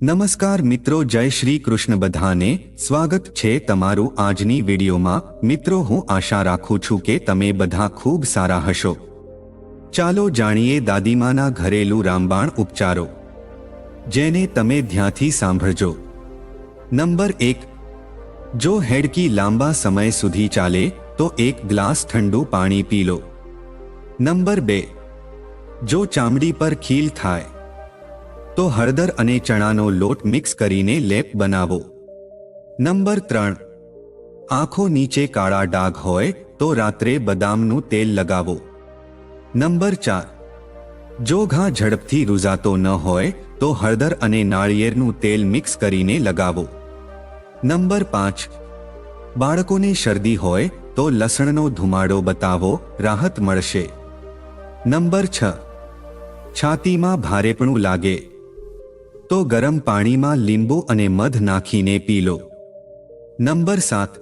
નમસ્કાર મિત્રો, જય શ્રી કૃષ્ણ બધાને. સ્વાગત છે તમારું આજની વિડીયોમાં. મિત્રો, હું આશા રાખું છું કે તમે બધા ખૂબ સારા હશો. ચાલો જાણીએ દાદીમાના ઘરેલું રામબાણ ઉપચારો, જેને તમે ધ્યાનથી સાંભળજો. નંબર 1. જો હેડકી લાંબા સમય સુધી ચાલે તો એક ગ્લાસ ઠંડુ પાણી પી લો. નંબર 2. જો ચામડી પર ખીલ થાય તો હળદર અને ચણાનો લોટ મિક્સ કરીને લેપ બનાવો. નંબર 3. આંખો નીચે કાળા ડાઘ હોય તો રાત્રે બદામનું તેલ લગાવો. નંબર 4. જો ઘા ઝડપથી રૂઝાતો ન હોય તો હળદર અને નાળિયેરનું તેલ મિક્સ કરીને લગાવો. નંબર 5. બાળકોને શરદી હોય તો લસણનો ધુમાડો બતાવો, રાહત મળશે. નંબર 6. છાતીમાં ભારેપણું લાગે તો ગરમ પાણીમાં લીંબુ અને મધ નાખીને પી લો. નંબર 7.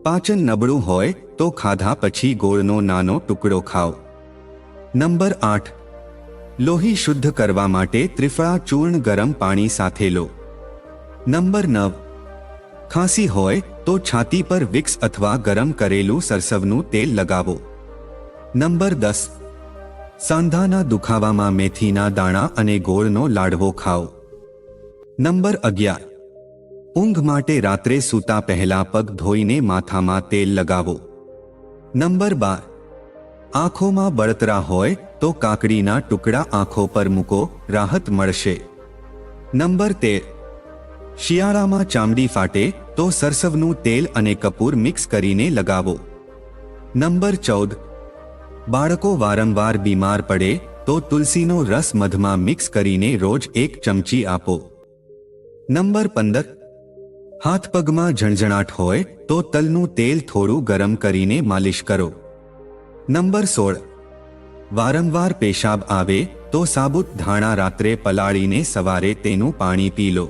પાચન નબળું હોય તો ખાધા પછી ગોળનો નાનો ટુકડો ખાઓ. નંબર 8. લોહી શુદ્ધ કરવા માટે ત્રિફળા ચૂર્ણ ગરમ પાણી સાથે લો. નંબર 9. ખાંસી હોય તો છાતી પર વિક્સ અથવા ગરમ કરેલું સરસવનું તેલ લગાવો. નંબર 10. સાંધાના દુખાવામાં મેથીના દાણા અને ગોળનો લાડવો ખાઓ. નંબર 11. ઊંઘ માટે રાત્રે સૂતા પહેલા પગ ધોઈને માથામાં તેલ લગાવો. નંબર 12. આંખોમાં બળતરા હોય તો કાકડીના ટુકડા આંખો પર મૂકો, રાહત મળશે. નંબર 13. શિયાળામાં ચામડી ફાટે તો સરસવનું તેલ અને કપૂર મિક્સ કરીને લગાવો. નંબર 14. બાળકો વારંવાર બીમાર પડે તો તુલસીનો રસ મધમાં મિક્સ કરીને રોજ 1 ચમચી આપો. નંબર 15. હાથ પગમાં ઝણઝણાટ હોય તો તલનું તેલ થોડું ગરમ કરીને માલિશ કરો. નંબર 16. વારંવાર પેશાબ આવે તો સાબુત ધાણા રાત્રે પલાળીને સવારે તેનું પાણી પી લો.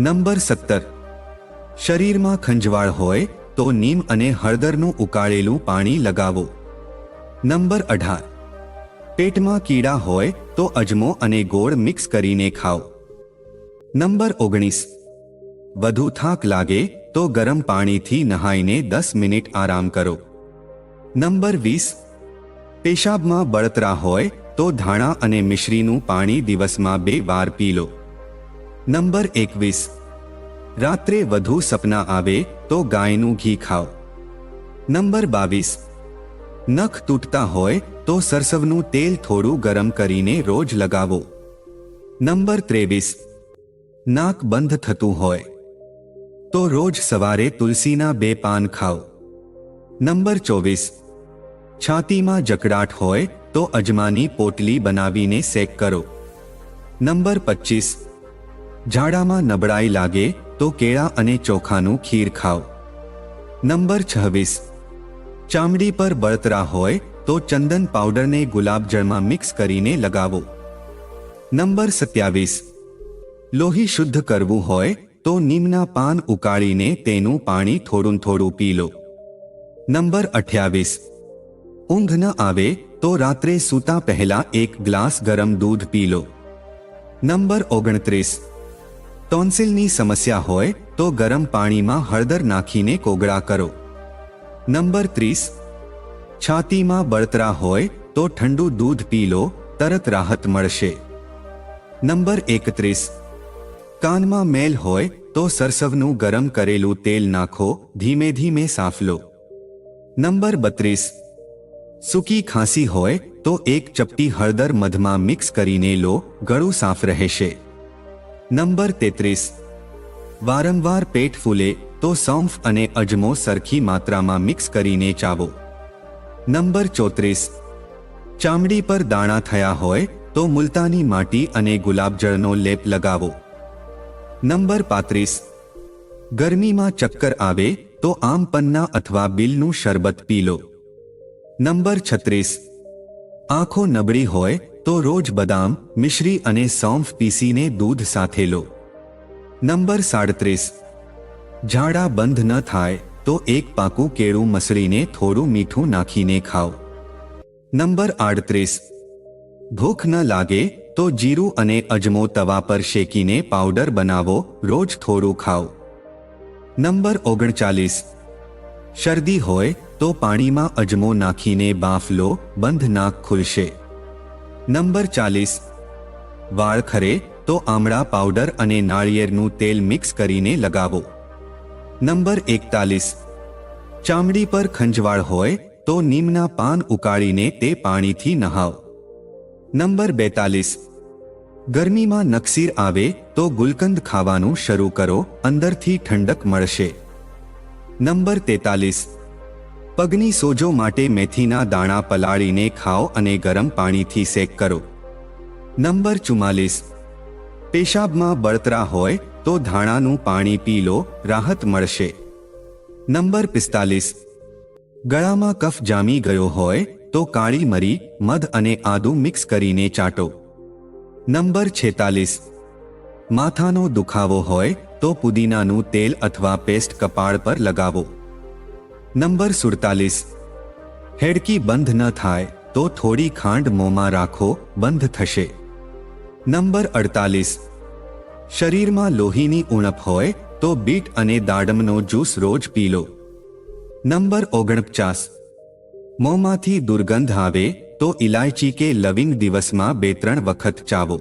નંબર 17. શરીરમાં ખંજવાળ હોય તો નીમ અને હળદરનું ઉકાળેલું પાણી લગાવો. નંબર 18. પેટમાં કીડા હોય તો અજમો અને ગોળ મિક્સ કરીને ખાઓ. નંબર 19. વધુ થાક લાગે તો ગરમ પાણીથી નહાઈને 10 મિનિટ આરામ કરો. નંબર 20. પેશાબમાં બળતરા હોય તો ધાણા અને મિશ્રીનું પાણી દિવસમાં 2 વાર પી લો. નંબર 21. રાત્રે વધુ સપના આવે તો ગાયનું ઘી ખાઓ. નંબર 22. નખ તૂટતા હોય તો સરસવનું તેલ થોડું ગરમ કરીને રોજ લગાવો. નંબર 23. નાક બંધ થતું હોય તો રોજ સવારે તુલસીના 2 પાન ખાઓ. નંબર 24. છાતીમાં જકડાટ હોય તો અજમાની પોટલી બનાવીને શેક કરો. નંબર 25. ઝાડામાં નબળાઈ લાગે તો કેળા અને ચોખાનું ખીર ખાઓ. નંબર 26. ચામડી પર બળતરા હોય તો ચંદન પાવડરને ગુલાબજળમાં મિક્સ કરીને લગાવો. નંબર 27. લોહી શુદ્ધ કરવું હોય તો નીમના પાન ઉકાળીને તેનું પાણી થોડું થોડું પી લો. નંબર 28. ઊંઘ ન આવે તો રાત્રે સૂતા પહેલા 1 ગ્લાસ ગરમ દૂધ પી લો. નંબર 29. ટોન્સિલની સમસ્યા હોય તો ગરમ પાણીમાં હળદર નાખીને કોગળા કરો. નંબર 30. છાતીમાં બળતરા હોય તો ઠંડુ દૂધ પી લો, તરત રાહત મળશે. નંબર 31. કાનમાં મેલ હોય તો સરસવનું ગરમ કરેલું તેલ નાખો, ધીમે ધીમે સાફ લો. નંબર 32. સૂકી ખાંસી હોય તો 1 ચપટી હળદર મધમાં મિક્સ કરીને લો, ગળું સાફ રહેશે. નંબર 33. વારંવાર પેટ ફૂલે તો સૌંફ અને અજમો સરખી માત્રામાં મિક્સ કરીને ચાવો. નંબર 34. ચામડી પર દાણા થયા હોય તો મુલતાની માટી અને ગુલાબજળનો લેપ લગાવો. નંબર 35. ગરમીમાં ચક્કર આવે તો આમ પન્ના અથવા બીલનું શરબત પી લો. નંબર 36. આંખો નબળી હોય તો રોજ બદામ, મિશ્રી અને સૌંફ પીસીને દૂધ સાથે લો. નંબર 37. ઝાડા બંધ ન થાય તો 1 પાકું કેળું મસળીને થોડું મીઠું નાખીને ખાઓ. નંબર 38. ભૂખ ન લાગે તો જીરું અને અજમો તવા પર શેકીને પાવડર બનાવો, રોજ થોડું ખાઓ. નંબર 39. શરદી હોય તો પાણીમાં અજમો નાખીને બાફ લો, બંધ નાક ખુલશે. નંબર 40. વાળ ખરે તો આમળા પાવડર અને નાળિયેરનું તેલ મિક્સ કરીને લગાવો. નંબર 41. ચામડી પર ખંજવાળ હોય તો નીમના પાન ઉકાળીને તે પાણીથી નહાવ. નંબર 42. ગરમીમાં નકસીર આવે તો ગુલકંદ ખાવાનું શરૂ કરો, અંદરથી ઠંડક મળશે. નંબર 43. પગની સોજો માટે મેથીના દાણા પલાળીને ખાઓ અને ગરમ પાણીથી શેક કરો. નંબર 44. પેશાબમાં બળતરા હોય તો ધાણાનું પાણી પી લો, રાહત મળશે. નંબર 45. ગળામાં કફ જામી ગયો હોય તો કાળી મરી, મધ અને આદુ મિક્સ કરીને ચાટો. નંબર 46. માથાનો દુખાવો હોય તો પુદીનાનું તેલ અથવા પેસ્ટ કપાળ પર લગાવો. નંબર 47. હેડકી બંધ ન થાય તો થોડી ખાંડ મોંમાં રાખો, બંધ થશે. નંબર 48. શરીરમાં લોહીની ઉણપ હોય તો બીટ અને દાડમનો જ્યુસ રોજ પી લો. નંબર 49. મોંમાંથી દુર્ગંધ આવે તો ઇલાયચી કે લવિંગ દિવસમાં 2-3 વખત ચાવો.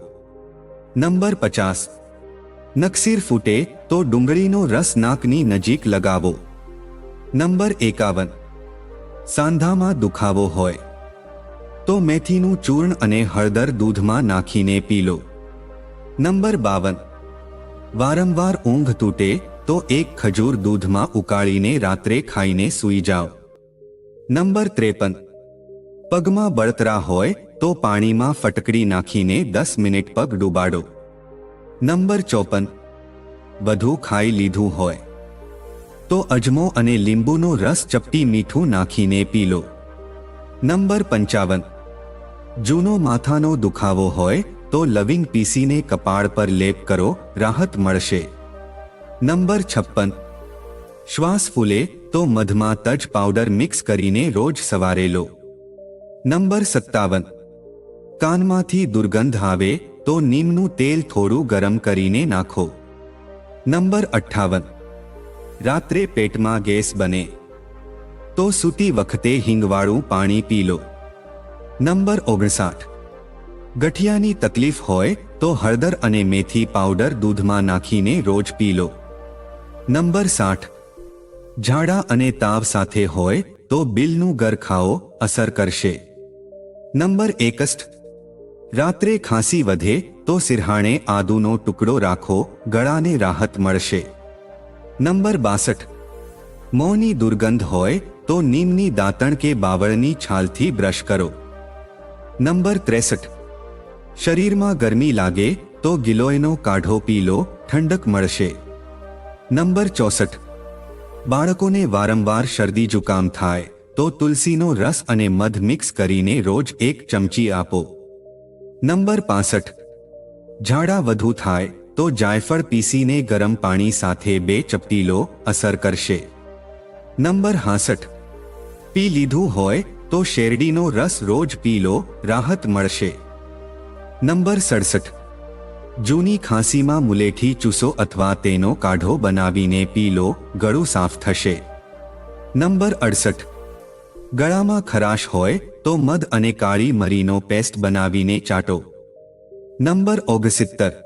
નંબર 50. નકસીર ફૂટે તો ડુંગળીનો રસ નાકની નજીક લગાવો. નંબર 51. સાંધામાં દુખાવો હોય તો મેથીનું ચૂર્ણ અને હળદર દૂધમાં નાખીને પી લો. નંબર 52. વારંવાર ઊંઘ તૂટે તો એક ખજૂર દૂધમાં ઉકાળીને રાત્રે ખાઈને સૂઈ જાઓ. નંબર 53. પગમાં બળતરા હોય તો પાણીમાં ફટકડી નાખીને 10 મિનિટ પગ ડૂબાડો. નંબર 54. વધુ ખાઈ લીધું હોય તો અજમો અને લીંબુનો રસ ચપટી મીઠું નાખીને પી લો. નંબર 55. જૂનો માથાનો દુખાવો હોય તો લવિંગ પીસીને કપાળ પર લેપ કરો, રાહત મળશે. નંબર 56. શ્વાસ ફૂલે તો મધમાં તજ પાવડર મિક્સ કરીને રોજ સવારે લો. નંબર 57. કાનમાંથી દુર્ગંધ આવે તો નીમનું તેલ થોડું ગરમ કરીને નાખો. નંબર 58. રાત્રે પેટમાં ગેસ બને તો સૂતી વખતે હિંગવાળું પાણી પી લો. નંબર 59. ગઠિયાની તકલીફ હોય તો હળદર અને મેથી પાવડર દૂધમાં નાખીને રોજ પી લો. નંબર 60. ઝાડા અને તાવ સાથે હોય તો બિલનું ગર ખાઓ, અસર કરશે. નંબર 61. રાત્રે ખાંસી વધે તો સિરહાણે આદુનો ટુકડો રાખો, ગળાને રાહત મળશે. નંબર 62. મોંની દુર્ગંધ હોય તો નીમની દાંતણ કે બાવળની છાલથી બ્રશ કરો. નંબર 63. શરીરમાં ગરમી લાગે તો ગિલોયનો કાઢો પી લો, ઠંડક મળશે. નંબર 64. બાળકોને વારંવાર શરદી જુકામ થાય તો તુલસીનો રસ અને મધ મિક્સ કરીને રોજ 1 ચમચી આપો. નંબર 65. ઝાડા વધુ થાય તો જાયફળ પીસીને ગરમ પાણી સાથે 2 ચપટી લો, અસર કરશે. નંબર 66. પી લીધું હોય તો શેરડીનો રસ રોજ પી લો, રાહત મળશે. નંબર 67. જૂની ખાંસીમાં મુલેઠી ચૂસો અથવા તેનો કાઢો બનાવીને પી લો, ગળું સાફ થશે. નંબર 68. ગળામાં ખરાશ હોય તો મધ અને કાળી મરીનો પેસ્ટ બનાવીને ચાટો. નંબર 69.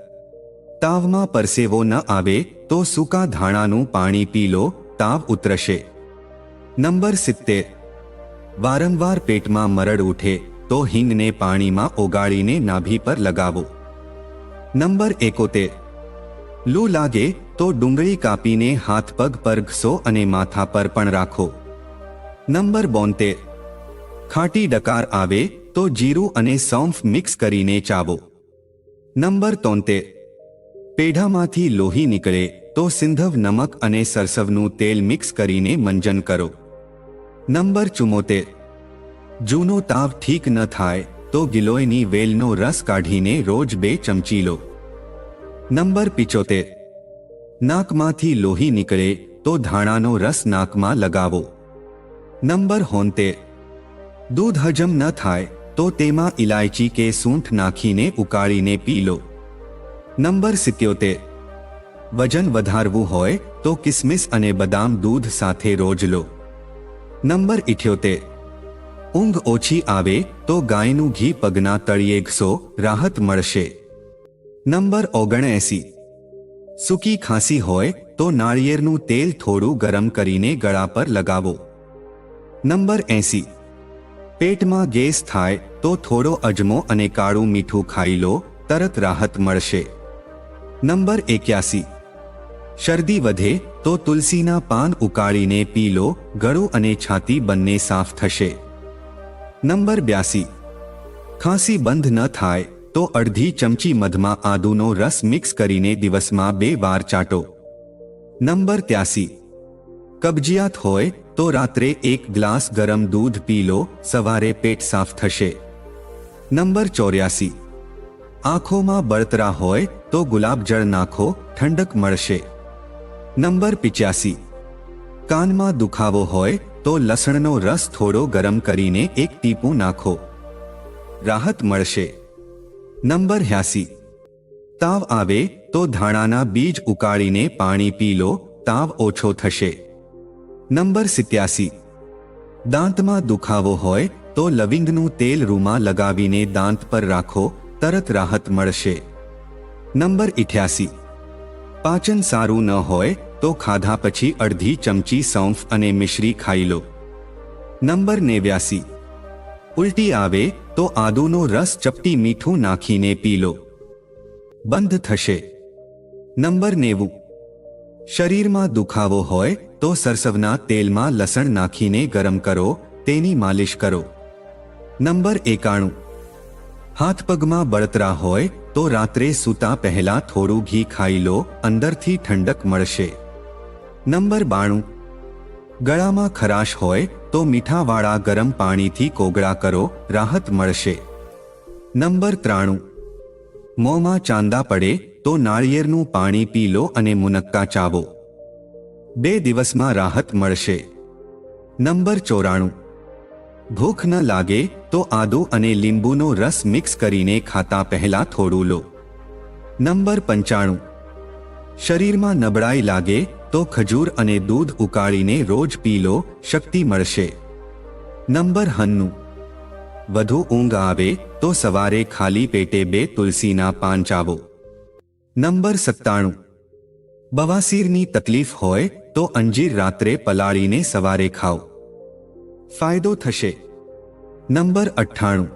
તાવમાં પરસેવો ન આવે તો સૂકા ધાણાનું પાણી પી લો, તાવ ઉતરશે. નંબર 70. વારંવાર પેટમાં મરડ ઉઠે તો હિંગને પાણીમાં ઓગાળીને નાભી પર લગાવો. નંબર 71. લૂ લાગે તો ડુંગળી કાપીને હાથ પગ પર ઘસો અને માથા પર પણ રાખો. નંબર 72. ખાટી ડકાર આવે તો જીરું અને સૌંફ મિક્સ કરીને ચાવો. નંબર 73. પેઢામાંથી લોહી નીકળે તો સિંધવ નમક અને સરસવનું તેલ મિક્સ કરીને મંજન કરો. નંબર 74. જૂનો તાવ ઠીક ન થાય તો ગિલોયની વેલનો રસ કાઢીને રોજ 2 ચમચી લો. નંબર 75. નાકમાંથી લોહી નીકળે તો ધાણાનો રસ નાકમાં લગાવો. નંબર 73. દૂધ હજમ ન થાય તો તેમાં ઇલાયચી કે સૂંઠ નાખીને ઉકાળીને પી લો. નંબર 77. વજન વધારવું હોય તો કિસમિસ અને બદામ દૂધ સાથે રોજ લો. નંબર 78. ઊંઘ ઓછી આવે તો ગાયનું ઘી પગના તળિયે ઘસો, રાહત મળશે. નંબર 79. સૂકી ખાંસી હોય તો નાળિયેરનું તેલ થોડું ગરમ કરીને ગળા પર લગાવો. નંબર 80. પેટમાં ગેસ થાય તો થોડો અજમો અને કાળું મીઠું ખાઈ લો, તરત રાહત મળશે. નંબર 81. શરદી વધે તો તુલસીના પાન ઉકાળીને પી લો, ગળું અને છાતી બંને સાફ થશે. નંબર 82. ખાંસી બંધ ન થાય તો અડધી ચમચી મધમાં આદુનો રસ મિક્સ કરીને દિવસમાં 2 વાર ચાટો. નંબર 83. કબજિયાત હોય તો રાત્રે 1 ગ્લાસ ગરમ દૂધ પી લો, સવારે પેટ સાફ થશે. નંબર 84. આંખોમાં બળતરા હોય તો ગુલાબજળ નાખો, ઠંડક મળશે. નંબર 85. કાનમાં દુખાવો હોય તો લસણનો રસ થોડો ગરમ કરીને 1 ટીપું નાખો, રાહત મળશે. નંબર 86. તાવ આવે તો ધાણાના બીજ ઉકાળીને પાણી પી લો, તાવ ઓછો થશે. નંબર 87. દાંતમાં દુખાવો હોય તો લવિંગનું તેલ રૂમાં લગાવીને દાંત પર રાખો, તરત રાહત મળશે. નંબર 88. પાચન સારું ન હોય તો ખાધા પછી અડધી ચમચી સૌંફ અને મિશ્રી ખાઈ લો. નંબર 89. ઉલટી આવે તો આદુનો રસ ચપટી મીઠું નાખીને પી લો, બંધ થશે. નંબર 90. શરીરમાં દુખાવો હોય તો સરસવના તેલમાં લસણ નાખીને ગરમ કરો, તેની માલિશ કરો. નંબર 91. હાથ પગમાં બળતરા હોય તો રાત્રે સૂતા પહેલા થોડું ઘી ખાઈ લો, અંદરથી ઠંડક મળશે. નંબર 92. ગળામાં ખરાશ હોય તો મીઠાવાળા ગરમ પાણીથી કોગળા કરો, રાહત મળશે. નંબર 93. મોંમાં ચાંદા પડે તો નાળિયેરનું પાણી પી લો અને મુનક્કા ચાવો, 2 દિવસમાં રાહત મળશે. નંબર 94. ભૂખ ન લાગે તો આદુ અને લીંબુનો રસ મિક્સ કરીને ખાતા પહેલા થોડું લો. નંબર 95. શરીરમાં નબળાઈ લાગે તો ખજૂર અને દૂધ ઉકાળીને રોજ પી લો, શક્તિ મળશે. નંબર 90. વધુ ઊંઘ આવે તો સવારે ખાલી પેટે 2 તુલસીના પાન ચાવો. નંબર 97. બવાસીરની તકલીફ હોય તો અંજીર રાત્રે પલાળીને સવારે ખાઓ, ફાયદો થશે. નંબર 98.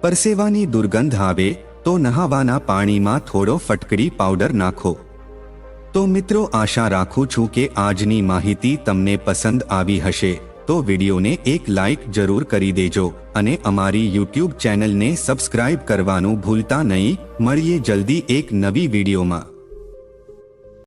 પરસેવાની દુર્ગંધ આવે તો નહાવાના પાણીમાં થોડો ફટકડી પાવડર નાખો. તો મિત્રો, આશા રાખું છું કે આજની માહિતી તમને પસંદ આવી હશે. તો વિડીયોને એક લાઇક જરૂર કરી દેજો અને અમારી YouTube ચેનલને સબસ્ક્રાઇબ કરવાનું ભૂલતા નહીં. મળીએ જલ્દી એક નવી વિડીયોમાં.